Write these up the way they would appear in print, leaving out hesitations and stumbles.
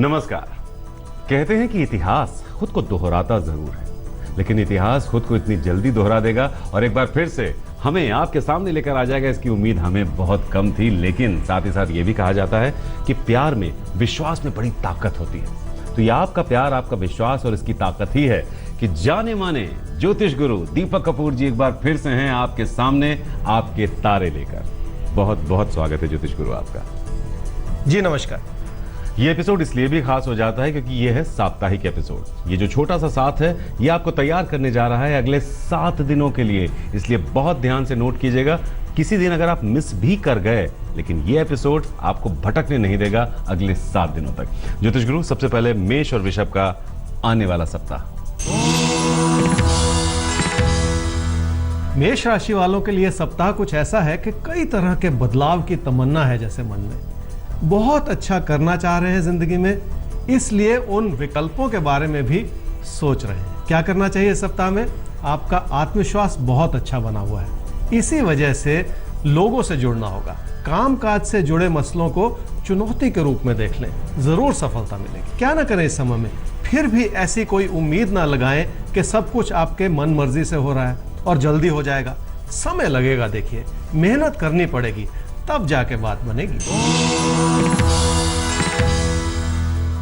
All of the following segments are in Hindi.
नमस्कार। कहते हैं कि इतिहास खुद को दोहराता जरूर है, लेकिन इतिहास खुद को इतनी जल्दी दोहरा देगा और एक बार फिर से हमें आपके सामने लेकर आ जाएगा, इसकी उम्मीद हमें बहुत कम थी। लेकिन साथ ही साथ ये भी कहा जाता है कि प्यार में, विश्वास में बड़ी ताकत होती है। तो ये आपका प्यार, आपका विश्वास और इसकी ताकत ही है कि जाने माने ज्योतिष गुरु दीपक कपूर जी एक बार फिर से हैं आपके सामने, आपके तारे लेकर। बहुत बहुत स्वागत है ज्योतिष गुरु आपका। जी नमस्कार। ये एपिसोड इसलिए भी खास हो जाता है क्योंकि ये है साप्ताहिक एपिसोड। ये जो छोटा सा साथ है ये आपको तैयार करने जा रहा है अगले 7 दिनों के लिए, इसलिए बहुत ध्यान से नोट कीजिएगा। किसी दिन अगर आप मिस भी कर गए, लेकिन ये एपिसोड आपको भटकने नहीं देगा अगले 7 दिनों तक। ज्योतिष गुरु, सबसे पहले मेष और वृषभ का आने वाला सप्ताह। मेष राशि वालों के लिए सप्ताह कुछ ऐसा है कि कई तरह के बदलाव की तमन्ना है, जैसे मन में बहुत अच्छा करना चाह रहे हैं जिंदगी में, इसलिए उन विकल्पों के बारे में भी सोच रहे हैं। क्या करना चाहिए सप्ताह में? आपका आत्मविश्वास बहुत अच्छा बना हुआ है, इसी वजह से लोगों से जुड़ना होगा। कामकाज से जुड़े मसलों को चुनौती के रूप में देख लें, जरूर सफलता मिलेगी। क्या ना करें इस समय में, फिर भी ऐसी कोई उम्मीद ना लगाएं कि सब कुछ आपके मन मर्जी से हो रहा है और जल्दी हो जाएगा। समय लगेगा, देखिए मेहनत करनी पड़ेगी, तब जाके बात बनेगी।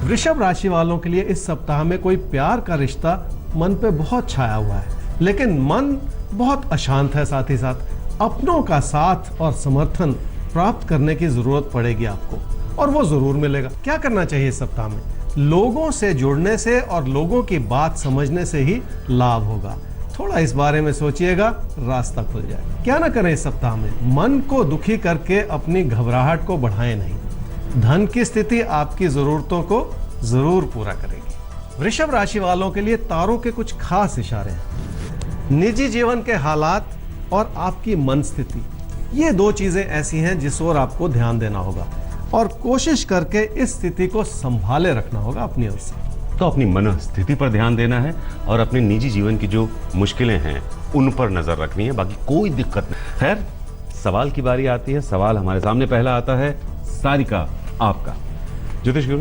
वृषभ राशि वालों के लिए इस सप्ताह में कोई प्यार का रिश्ता मन पे बहुत छाया हुआ है, लेकिन मन बहुत अशांत है। साथ ही साथ अपनों का साथ और समर्थन प्राप्त करने की जरूरत पड़ेगी आपको, और वो जरूर मिलेगा। क्या करना चाहिए इस सप्ताह में? लोगों से जुड़ने से और लोगों की बात समझने से ही लाभ होगा। थोड़ा इस बारे में सोचिएगा, रास्ता खुल जाएगा। क्या ना करें इस सप्ताह में? मन को दुखी करके अपनी घबराहट को बढ़ाएं नहीं। धन की स्थिति आपकी जरूरतों को जरूर पूरा करेगी। वृषभ राशि वालों के लिए तारों के कुछ खास इशारे हैं। निजी जीवन के हालात और आपकी मन स्थिति, ये 2 चीजें ऐसी हैं जिस ओर आपको ध्यान देना होगा और कोशिश करके इस स्थिति को संभाले रखना होगा अपनी ओर से। तो अपनी मन स्थिति पर ध्यान देना है और अपने निजी जीवन की जो मुश्किलें हैं उन पर नजर रखनी है, बाकी कोई दिक्कत नहीं। खैर, सवाल की बारी आती है। सवाल हमारे सामने पहला आता है सारिका आपका। ज्योतिष गुरु,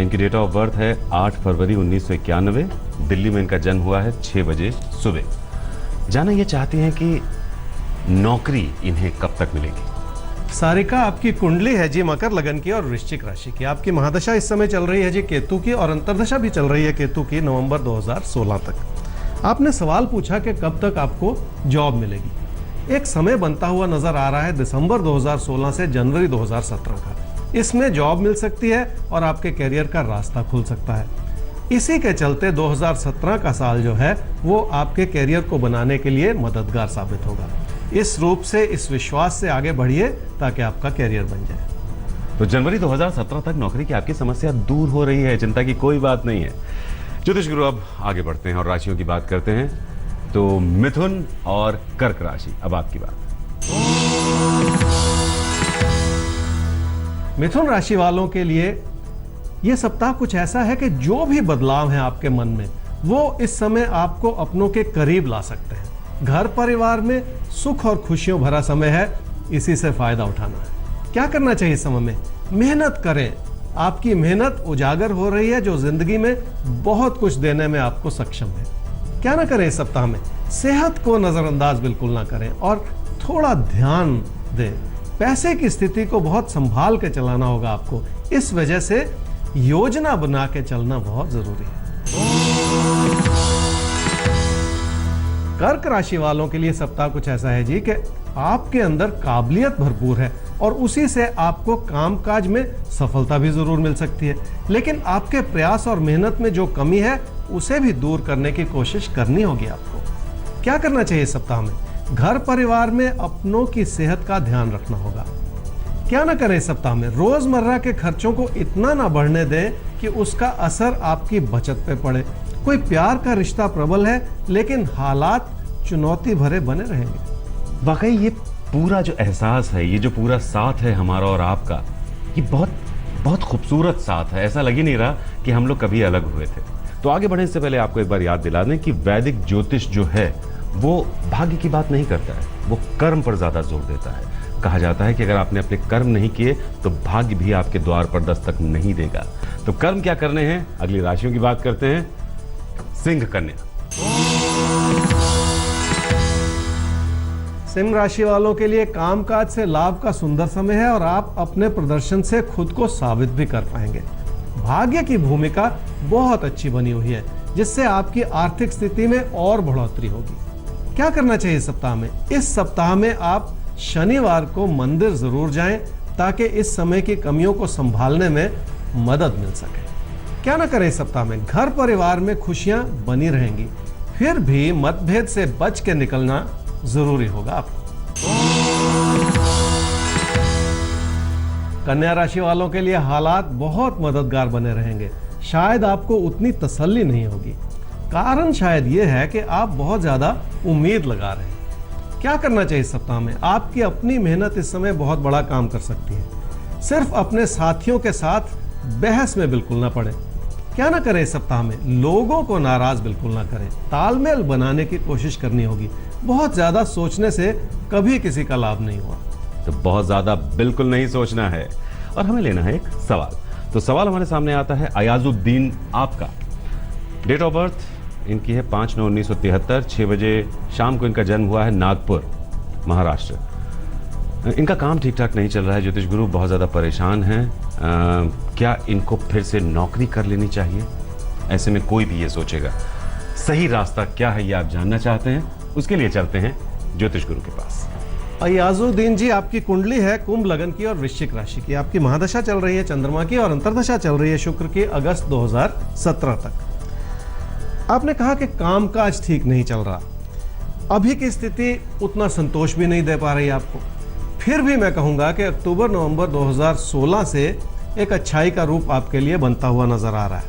इनकी डेट ऑफ बर्थ है 8 फरवरी 1991। दिल्ली में इनका जन्म हुआ है 6 बजे सुबह। जानना ये चाहती हैं कि नौकरी इन्हें कब तक मिलेगी। सारिका, आपकी कुंडली है जी मकर लगन की और वृश्चिक राशि की। आपकी महादशा इस समय चल रही है जी केतु की, और अंतर्दशा भी चल रही है केतु की नवंबर 2016 तक। आपने सवाल पूछा कि कब तक आपको जॉब मिलेगी। एक समय बनता हुआ नजर आ रहा है दिसंबर 2016 से जनवरी 2017 का। इसमें जॉब मिल सकती है और आपके करियर का रास्ता खुल सकता है। इसी के चलते 2017 का साल जो है वो आपके करियर को बनाने के लिए मददगार साबित होगा। इस रूप से, इस विश्वास से आगे बढ़िए ताकि आपका करियर बन जाए। तो जनवरी 2017 तक नौकरी की आपकी समस्या दूर हो रही है, चिंता की कोई बात नहीं है। ज्योतिष गुरु, अब आगे बढ़ते हैं और राशियों की बात करते हैं। तो मिथुन और कर्क राशि, अब आपकी बात। मिथुन राशि वालों के लिए यह सप्ताह कुछ ऐसा है कि जो भी बदलाव है आपके मन में, वो इस समय आपको अपनों के करीब ला सकते हैं। घर परिवार में सुख और खुशियों भरा समय है, इसी से फायदा उठाना है। क्या करना चाहिए इस समय में? मेहनत करें। आपकी मेहनत उजागर हो रही है जो जिंदगी में बहुत कुछ देने में आपको सक्षम है। क्या ना करें इस सप्ताह में? सेहत को नजरअंदाज बिल्कुल ना करें और थोड़ा ध्यान दें। पैसे की स्थिति को बहुत संभाल के चलाना होगा आपको, इस वजह से योजना बना के चलना बहुत जरूरी है। कर्क राशि वालों के लिए सप्ताह कुछ ऐसा है जी कि आपके अंदर काबिलियत भरपूर है और उसी से आपको कामकाज में सफलता भी जरूर मिल सकती है, लेकिन आपके प्रयास और मेहनत में जो कमी है उसे भी दूर करने की कोशिश करनी होगी आपको। क्या करना चाहिए इस सप्ताह में? घर परिवार में अपनों की सेहत का ध्यान रखना होगा। क्या ना करें इस सप्ताह में? रोजमर्रा के खर्चों को इतना ना बढ़ने दें कि उसका असर आपकी बचत पे पड़े। कोई प्यार का रिश्ता प्रबल है, लेकिन हालात चुनौती भरे बने रहेंगे। वाकई ये पूरा जो एहसास है, ये जो पूरा साथ है हमारा और आपका, ये बहुत बहुत खूबसूरत साथ है। ऐसा लग ही नहीं रहा कि हम लोग कभी अलग हुए थे। तो आगे बढ़ने से पहले आपको एक बार याद दिला दें कि वैदिक ज्योतिष जो है वो भाग्य की बात नहीं करता है, वो कर्म पर ज्यादा जोर देता है। कहा जाता है कि अगर आपने अपने कर्म नहीं किए तो भाग्य भी आपके द्वार पर दस्तक नहीं देगा। तो कर्म क्या करने हैं, अगली राशियों की बात करते हैं। सिंह कन्या। सिंह राशि वालों के लिए कामकाज से लाभ का सुंदर समय है और आप अपने प्रदर्शन से खुद को साबित भी कर पाएंगे। भाग्य की भूमिका बहुत अच्छी बनी हुई है, जिससे आपकी आर्थिक स्थिति में और बढ़ोतरी होगी। क्या करना चाहिए इस सप्ताह में? इस सप्ताह में आप शनिवार को मंदिर जरूर जाएं, ताकि इस समय की कमियों को संभालने में मदद मिल सके। क्या ना करें इस सप्ताह में? घर परिवार में खुशियां बनी रहेंगी, फिर भी मतभेद से बच के निकलना जरूरी होगा आपको। कन्या राशि वालों के लिए हालात बहुत मददगार बने रहेंगे। शायद आपको उतनी तसल्ली नहीं होगी। कारण शायद यह है कि आप बहुत ज्यादा उम्मीद लगा रहे हैं। क्या करना चाहिए इस सप्ताह में? आपकी अपनी मेहनत इस समय बहुत बड़ा काम कर सकती है। सिर्फ अपने साथियों के साथ बहस में बिल्कुल ना पड़े। क्या ना करें इस सप्ताह में? लोगों को नाराज बिल्कुल ना करें। तालमेल बनाने की कोशिश करनी होगी। बहुत ज्यादा सोचने से कभी किसी का लाभ नहीं हुआ। तो बहुत ज्यादा बिल्कुल नहीं सोचना है और हमें लेना है एक सवाल। तो सवाल हमारे सामने आता है अयाजुद्दीन आपका। डेट ऑफ बर्थ इनकी है 5/9/1973। 6 बजे शाम को इनका जन्म हुआ है नागपुर, महाराष्ट्र। इनका काम ठीक ठाक नहीं चल रहा है। ज्योतिष गुरु बहुत ज़्यादा परेशान हैं। क्या इनको फिर से नौकरी कर लेनी चाहिए? ऐसे में कोई भी ये सोचेगा सही रास्ता क्या है, ये आप जानना चाहते हैं। उसके लिए चलते हैं ज्योतिष गुरु के पास। अयाजुद्दीन जी, आपकी कुंडली है कुंभ लगन की और वृश्चिक राशि की। आपकी महादशा चल रही है चंद्रमा की और अंतर्दशा चल रही है शुक्र की अगस्त 2017 तक। आपने कहा कि कामकाज ठीक नहीं चल रहा। अभी की स्थिति उतना संतोष भी नहीं दे पा रही आपको। फिर भी मैं कहूंगा कि अक्टूबर नवंबर 2016 से एक अच्छाई का रूप आपके लिए बनता हुआ नजर आ रहा है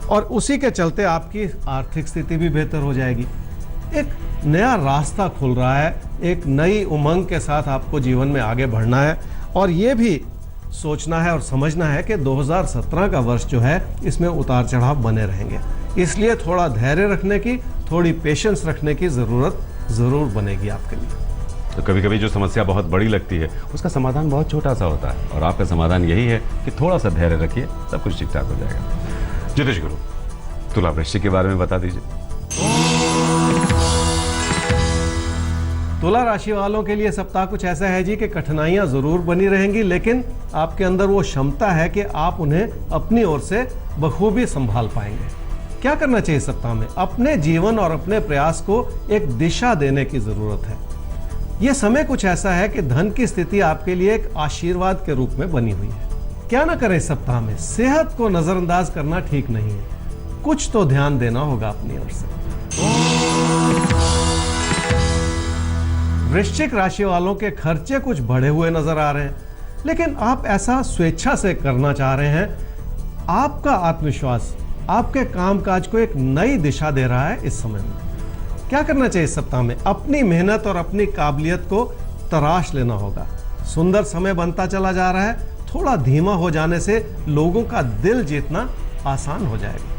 और उसी के चलते आपकी आर्थिक स्थिति भी बेहतर हो जाएगी। एक नया रास्ता खुल रहा है। एक नई उमंग के साथ आपको जीवन में आगे बढ़ना है और ये भी सोचना है और समझना है कि 2017 का वर्ष जो है इसमें उतार चढ़ाव बने रहेंगे। इसलिए थोड़ा धैर्य रखने की, थोड़ी पेशेंस रखने की ज़रूरत ज़रूर बनेगी आपके लिए। तो कभी कभी जो समस्या बहुत बड़ी लगती है उसका समाधान बहुत छोटा सा होता है और आपका समाधान यही है कि थोड़ा सा धैर्य रखिए, सब कुछ ठीक ठाक हो जाएगा। ज्योतिष गुरु, तुला वृश्चिक के बारे में बता दीजिए। तुला राशि वालों के लिए सप्ताह कुछ ऐसा है जी कि कठिनाइयां जरूर बनी रहेंगी, लेकिन आपके अंदर वो क्षमता है कि आप उन्हें अपनी ओर से बखूबी संभाल पाएंगे। क्या करना चाहिए सप्ताह में? अपने जीवन और अपने प्रयास को एक दिशा देने की जरूरत है। यह समय कुछ ऐसा है कि धन की स्थिति आपके लिए एक आशीर्वाद के रूप में बनी हुई है। क्या ना करें सप्ताह में? सेहत को नजरअंदाज करना ठीक नहीं है। कुछ तो ध्यान देना होगा अपनी ओर से। वृश्चिक राशि वालों के खर्चे कुछ बढ़े हुए नजर आ रहे हैं, लेकिन आप ऐसा स्वेच्छा से करना चाह रहे हैं। आपका आत्मविश्वास आपके कामकाज को एक नई दिशा दे रहा है इस समय में। क्या करना चाहिए इस सप्ताह में? अपनी मेहनत और अपनी काबिलियत को तराश लेना होगा। सुंदर समय बनता चला जा रहा है। थोड़ा धीमा हो जाने से लोगों का दिल जीतना आसान हो जाएगा।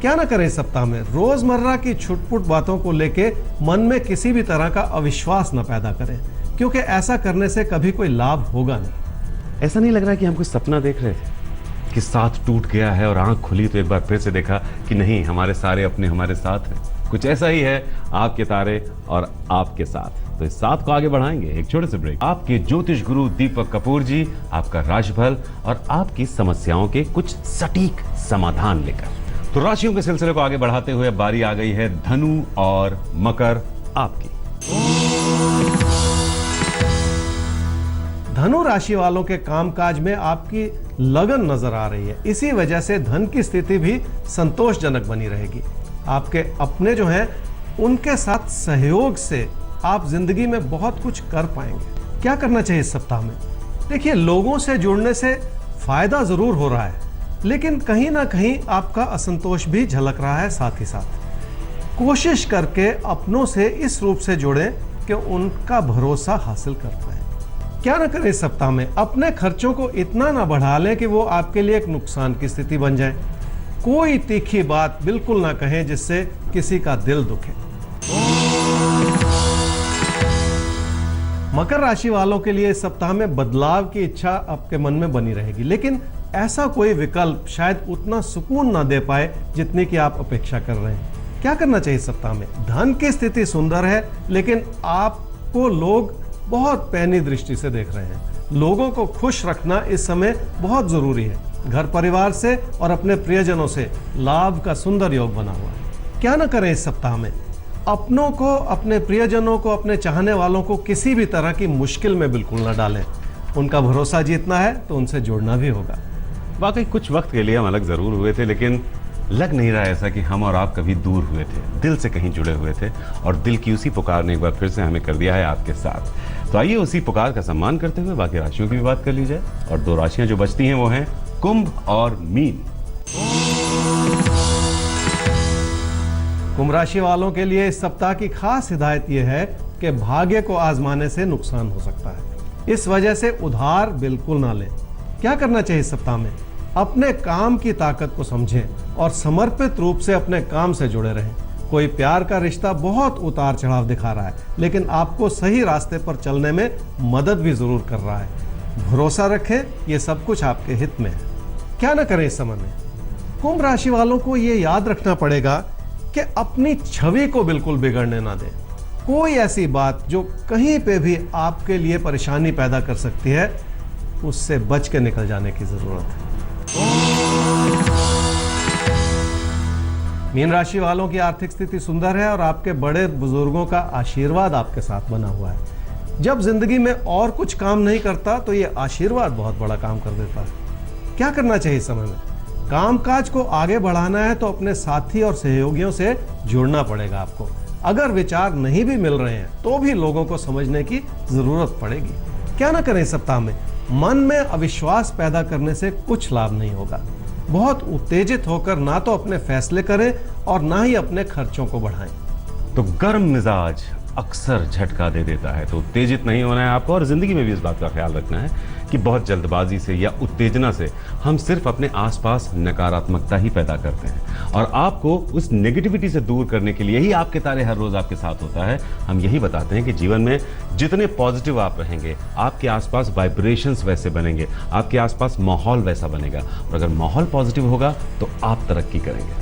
क्या ना करें इस सप्ताह में? रोजमर्रा की छुटपुट बातों को लेके मन में किसी भी तरह का अविश्वास न पैदा करें, क्योंकि ऐसा करने से कभी कोई लाभ होगा नहीं। ऐसा नहीं लग रहा कि हम कुछ सपना देख रहे थे कि साथ टूट गया है और आंख खुली तो एक बार फिर से देखा कि नहीं, हमारे सारे अपने हमारे साथ हैं। कुछ ऐसा ही है आपके तारे और आपके साथ। तो इस साथ को आगे बढ़ाएंगे एक छोटे से ब्रेक। आपके ज्योतिष गुरु दीपक कपूर जी आपका राशिफल और आपकी समस्याओं के कुछ सटीक समाधान लेकर। तो राशियों के सिलसिले को आगे बढ़ाते हुए बारी आ गई है धनु और मकर आपकी। धनु राशि वालों के कामकाज में आपकी लगन नजर आ रही है। इसी वजह से धन की स्थिति भी संतोषजनक बनी रहेगी। आपके अपने जो हैं उनके साथ सहयोग से आप जिंदगी में बहुत कुछ कर पाएंगे। क्या करना चाहिए इस सप्ताह में? देखिए, लोगों से जुड़ने से फायदा जरूर हो रहा है, लेकिन कहीं ना कहीं आपका असंतोष भी झलक रहा है। साथ ही साथ कोशिश करके अपनों से इस रूप से जुड़ें कि उनका भरोसा हासिल कर पाए। क्या ना करें इस सप्ताह में? अपने खर्चों को इतना ना बढ़ा लें कि वो आपके लिए एक नुकसान की स्थिति बन जाए। कोई तीखी बात बिल्कुल ना कहें जिससे किसी का दिल दुखे। मकर राशि वालों के लिए इस सप्ताह में बदलाव की इच्छा आपके मन में बनी रहेगी, लेकिन ऐसा कोई विकल्प शायद उतना सुकून ना दे पाए जितनी की आप अपेक्षा कर रहे हैं। क्या करना चाहिए इस सप्ताह में? धन की स्थिति सुंदर है, लेकिन आपको लोग बहुत पैनी दृष्टि से देख रहे हैं। लोगों को खुश रखना इस समय बहुत जरूरी है। घर परिवार से और अपने प्रियजनों से लाभ का सुंदर योग बना हुआ है। क्या ना करें इस सप्ताह में? अपनों को, अपने प्रियजनों को, अपने चाहने वालों को किसी भी तरह की मुश्किल में बिल्कुल ना डालें। उनका भरोसा जीतना है तो उनसे जुड़ना भी होगा। वाकई कुछ वक्त के लिए हम अलग जरूर हुए थे, लेकिन लग नहीं रहा ऐसा कि हम और आप कभी दूर हुए थे। दिल से कहीं जुड़े हुए थे और दिल की उसी पुकार ने एक बार फिर से हमें कर दिया है आपके साथ। तो आइए उसी पुकार का सम्मान करते हुए बाकी राशियों की भी बात कर ली जाए। और दो राशियां जो बचती हैं वो हैं कुंभ और मीन। कुंभ राशि वालों के लिए इस सप्ताह की खास हिदायत यह है कि भाग्य को आजमाने से नुकसान हो सकता है। इस वजह से उधार बिल्कुल ना लें। क्या करना चाहिए इस सप्ताह में? अपने काम की ताकत को समझें और समर्पित रूप से अपने काम से जुड़े रहें। कोई प्यार का रिश्ता बहुत उतार चढ़ाव दिखा रहा है, लेकिन आपको सही रास्ते पर चलने में मदद भी जरूर कर रहा है। भरोसा रखें, ये सब कुछ आपके हित में है। क्या ना करें इस समय में? कुंभ राशि वालों को ये याद रखना पड़ेगा कि अपनी छवि को बिल्कुल बिगड़ने ना दें। कोई ऐसी बात जो कहीं पे भी आपके लिए परेशानी पैदा कर सकती है, उससे बच के निकल जाने की जरूरत है। मीन राशि वालों की आर्थिक स्थिति सुंदर है और आपके बड़े बुजुर्गों का आशीर्वाद आपके साथ बना हुआ है। जब जिंदगी में और कुछ काम नहीं करता तो ये आशीर्वाद बहुत बड़ा काम कर देता है। क्या करना चाहिए इस समय में? कामकाज को आगे बढ़ाना है तो अपने साथी और सहयोगियों से जुड़ना पड़ेगा आपको। अगर विचार नहीं भी मिल रहे हैं तो भी लोगों को समझने की जरूरत पड़ेगी। क्या ना करें इस सप्ताह में? मन में अविश्वास पैदा करने से कुछ लाभ नहीं होगा। बहुत उत्तेजित होकर ना तो अपने फैसले करें और ना ही अपने खर्चों को बढ़ाएं। तो गर्म मिजाज अक्सर झटका दे देता है, तो उत्तेजित नहीं होना है आपको। और जिंदगी में भी इस बात का ख्याल रखना है कि बहुत जल्दबाजी से या उत्तेजना से हम सिर्फ अपने आसपास नकारात्मकता ही पैदा करते हैं। और आपको उस नेगेटिविटी से दूर करने के लिए ही आपके तारे हर रोज आपके साथ होता है। हम यही बताते हैं कि जीवन में जितने पॉजिटिव आप रहेंगे, आपके आसपास वाइब्रेशंस वैसे बनेंगे, आपके आसपास माहौल वैसा बनेगा। और अगर माहौल पॉजिटिव होगा तो आप तरक्की करेंगे।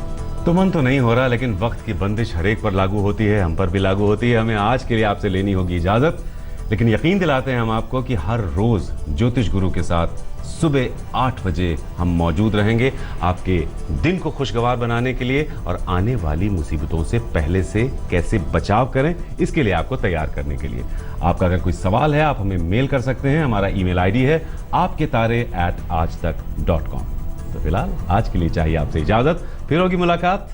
तो मन तो नहीं हो रहा, लेकिन वक्त की बंदिश हर एक पर लागू होती है, हम पर भी लागू होती है। हमें आज के लिए आपसे लेनी होगी इजाजत, लेकिन यकीन दिलाते हैं हम आपको कि हर रोज ज्योतिष गुरु के साथ सुबह 8 बजे हम मौजूद रहेंगे आपके दिन को खुशगवार बनाने के लिए और आने वाली मुसीबतों से पहले से कैसे बचाव करें इसके लिए आपको तैयार करने के लिए। आपका अगर कोई सवाल है आप हमें मेल कर सकते हैं। हमारा ईमेल आईडी है aapketare@aajtak.com। तो फिलहाल आज के लिए चाहिए आपसे इजाजत, फिर होगी मुलाकात।